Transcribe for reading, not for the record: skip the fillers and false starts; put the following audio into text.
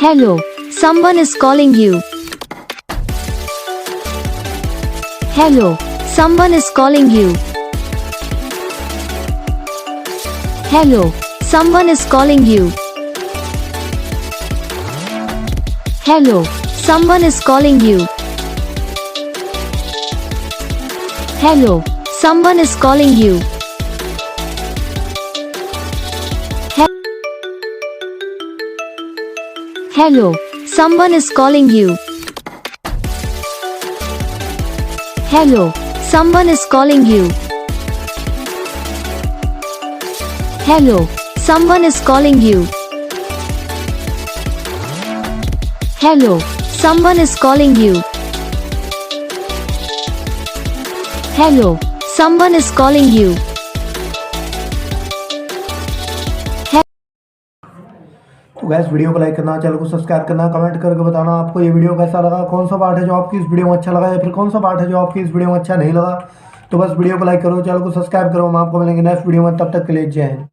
Hello, someone is calling you. Hello, someone is calling you. Hello, someone is calling you. Hello, someone is calling you. Hello, someone is calling you. Hello, someone is calling you. Hello, someone is calling you. Hello, someone is calling you. Hello, someone is calling you. Hello, someone is calling you. तो gas video को like करना, channel को subscribe करना, comment करके बताना आपको ये video कैसा लगा, कौन सा पार्ट है जो आपकी इस वीडियो में अच्छा लगा या फिर कौन सा पार्ट है जो आपकी इस वीडियो में अच्छा नहीं लगा। तो बस वीडियो को लाइक करो, चैनल को सब्सक्राइब करो। हम आपको मिलेंगे नेक्स्ट वीडियो में, तब तक के लिए जय हिंद।